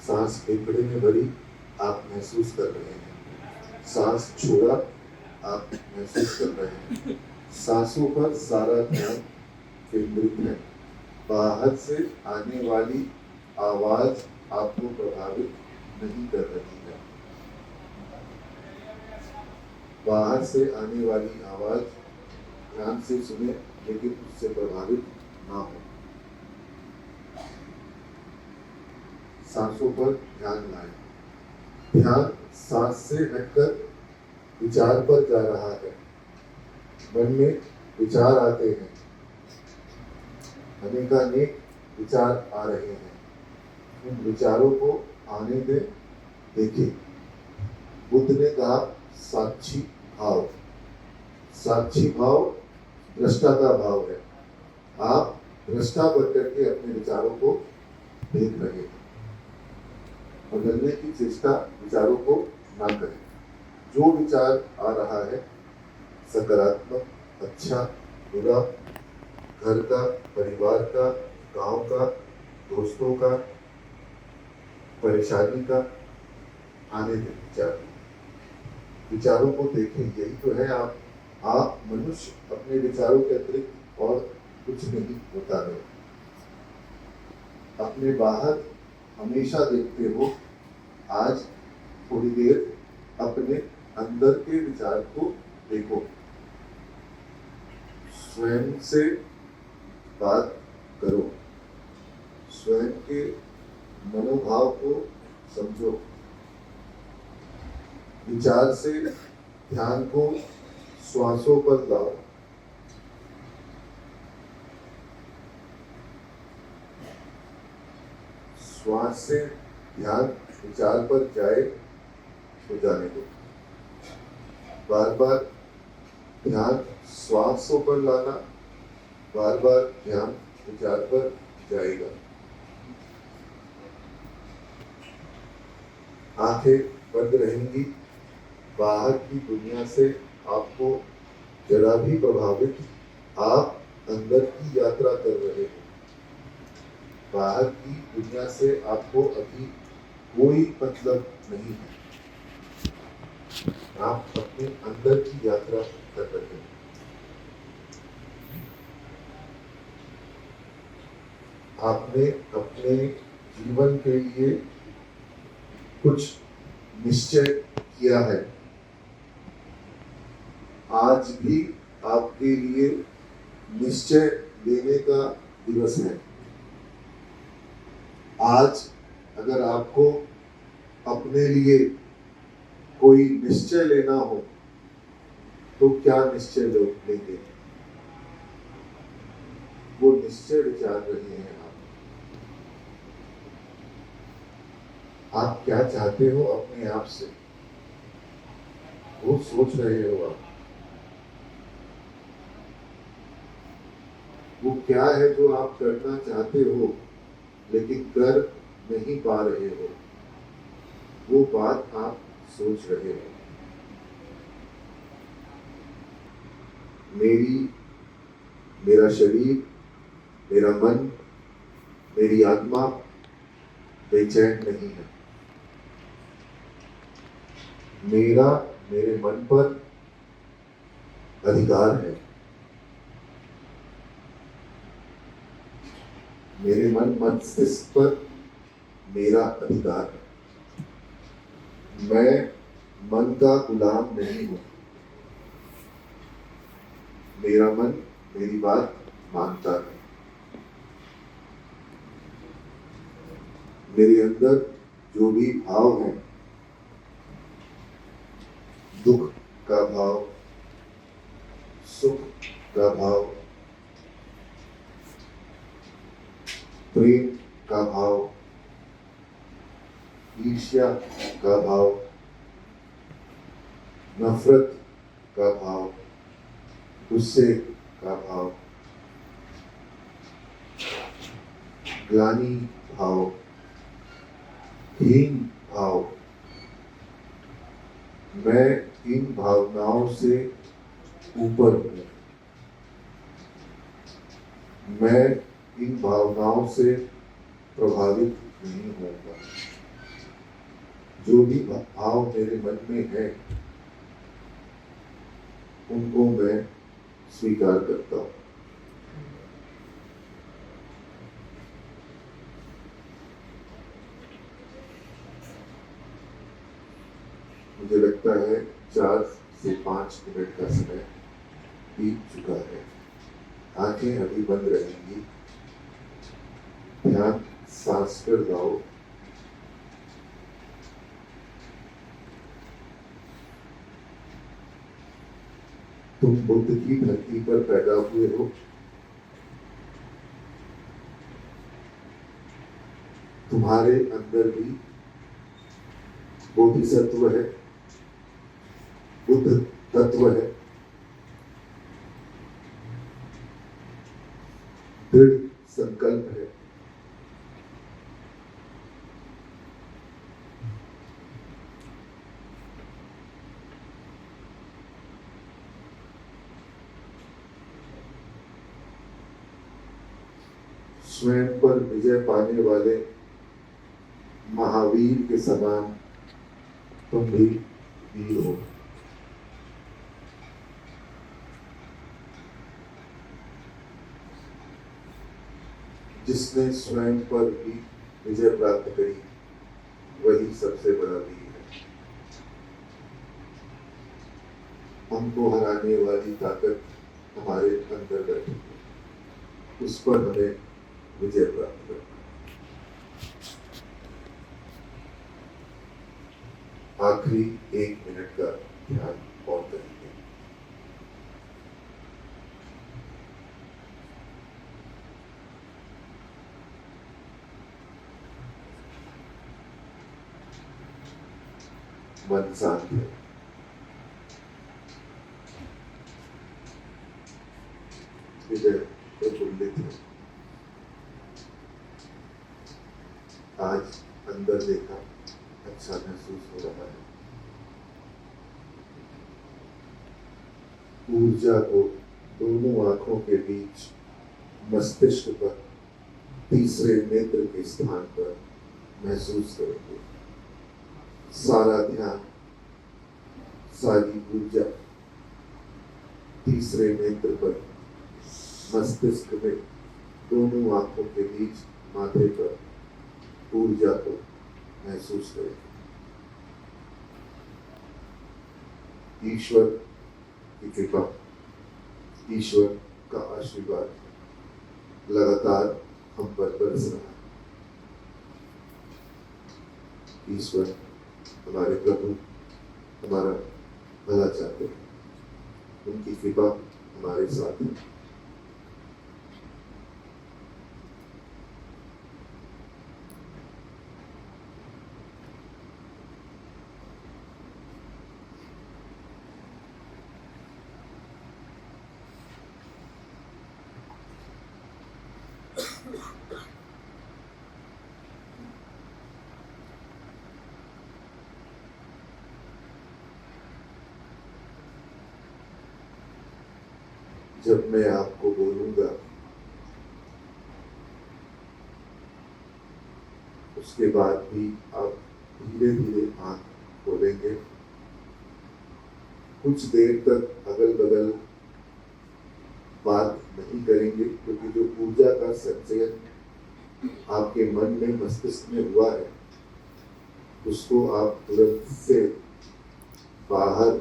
सांस फेफड़े में भरी, आप महसूस कर रहे हैं। सांस छोड़ा, आप महसूस कर रहे हैं। सांसों पर सारा ध्यान केंद्रित है। बाहर से आने वाली आवाज आपको प्रभावित नहीं कर रही है। बाहर से आने वाली आवाज ध्यान से सुने, लेकिन उससे प्रभावित ना हो। सांसों पर ध्यान लाएं। ध्यान सांस से हटकर विचार पर जा रहा है। मन में विचार आते हैं, अनेकानेक विचार आ रहे हैं। उन विचारों को आने दें, देखें। बुद्ध ने कहा साक्षी भाव। साक्षी भाव दृष्टा का भाव है। आप दृष्टा बन करके अपने विचारों को देख रहे हैं। बदलने की चेष्टा विचारों को ना करें। जो विचार आ रहा है, सकारात्मक, अच्छा, बुरा, घर का, परिवार का, गांव का, दोस्तों का, परेशानी का, आने दें विचार। विचारों को देखें, यही तो है आप मनुष्य अपने विचारों के अतिरिक्त और कुछ नहीं होता है। अपने बाहर हमेशा देखते हो, आज थोड़ी देर अपने अंदर के विचार को देखो। स्वयं से बात करो। स्वयं के मनोभाव को समझो। विचार से ध्यान को श्वासों पर लाओ। श्वास से ध्यान विचार पर जाए तो जाने दो। बार बार ध्यान श्वासों पर लाना, बार बार ध्यान विचार पर जाएगा। आंखें बंद रहेंगी। बाहर की दुनिया से आपको जरा भी प्रभावित, आप अंदर की यात्रा कर रहे हो। बाहर की दुनिया से आपको अभी कोई मतलब नहीं है। आप अपने अंदर की यात्रा कर रहे हैं। आपने अपने जीवन के लिए कुछ निश्चय किया है। आज भी आपके लिए निश्चय लेने का दिवस है। आज अगर आपको अपने लिए कोई निश्चय लेना हो तो क्या निश्चय लेंगे? वो निश्चय विचार रहे हैं आप क्या चाहते हो अपने आप से, वो सोच रहे हो आप। वो क्या है जो आप करना चाहते हो लेकिन कर नहीं पा रहे हो, वो बात आप सोच रहे हो। मेरा शरीर, मेरा मन, मेरी आत्मा बेचैन नहीं है। मेरे मन पर अधिकार है। मेरे मन मस्तिष्क पर मेरा अधिकार है। मैं मन का गुलाम नहीं हूं। मेरा मन मेरी बात मानता है। मेरे अंदर जो भी भाव है, दुख का भाव, सुख का भाव, प्रेम का भाव, ईर्ष्या का भाव, नफरत का भाव, गुस्से का भाव, ग्लानि भाव, हीन भाव, मैं इन भावनाओं से ऊपर हूं। मैं इन भावनाओं से प्रभावित नहीं होगा। जो भी भाव मेरे मन में है उनको मैं स्वीकार करता हूँ। मुझे लगता है 4 से 5 मिनट का समय बीत चुका है। आंखें अभी बंद रहेंगी। ध्यान सांस पर लाओ। तुम बुद्ध की धरती पर पैदा हुए हो। तुम्हारे अंदर भी बोधिसत्व है, बुद्ध तत्व है, दृढ़ संकल्प है। स्वयं पर विजय पाने वाले महावीर के समान तुम भी वीर हो। जिसने स्वयं पर भी विजय प्राप्त करी वही सबसे बड़ा वीर है। हमको हराने वाली ताकत हमारे अंदर बैठी है, उस पर हमें विजय प्राप्त करना। आखिरी 1 मिनट का ध्यान और करेंगे। मन शांत है। हृदय प्रफुल्लित है। आज अंदर देखा अच्छा महसूस हो रहा है। ऊर्जा को दोनों आंखों के बीच मस्तिष्क पर तीसरे नेत्र के स्थान पर महसूस करेंगे। सारा ध्यान, सारी ऊर्जा तीसरे नेत्र पर मस्तिष्क में दोनों आंखों के बीच माथे पर ऊर्जा को महसूस करें। ईश्वर की कृपा, ईश्वर का आशीर्वाद लगातार हम पर बरस रहा है। ईश्वर हमारे प्रभु हमारा भला चाहते हैं। उनकी कृपा हमारे साथ है। जब मैं आपको बोलूंगा उसके बाद भी आप धीरे धीरे आंख खोलेंगे। कुछ देर तक अगल बगल बात नहीं करेंगे, क्योंकि जो ऊर्जा का संचयन आपके मन में मस्तिष्क में हुआ है उसको आप तुरंत से बाहर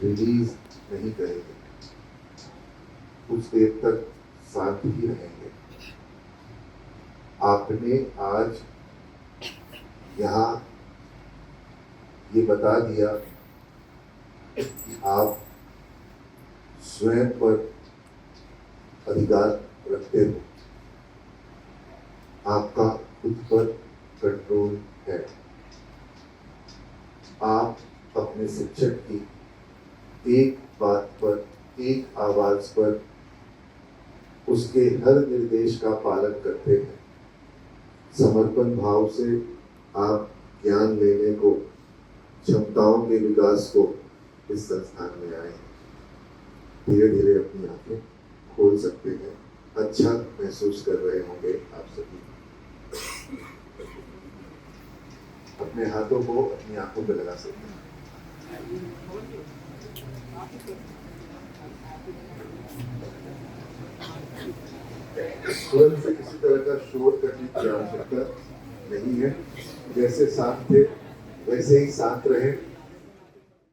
रिलीज नहीं करेंगे। कुछ देर तक शांत ही रहेंगे। आपने आज यहाँ ये बता दिया कि आप स्वयं पर अधिकार रखते हो। आपका खुद पर कंट्रोल है। आप अपने शिक्षक की एक बात पर, एक आवाज पर उसके हर निर्देश का पालन करते हैं। समर्पण भाव से आप ज्ञान लेने को, क्षमताओं के विकास को इस संस्थान में आए। धीरे धीरे अपनी आंखें खोल सकते हैं। अच्छा महसूस कर रहे होंगे आप सभी। अपने हाथों को अपनी आंखों पे लगा सकते हैं। तुरंत से किसी तरह का शोर करने की आवश्यकता नहीं है। जैसे शांत थे वैसे ही शांत रहे।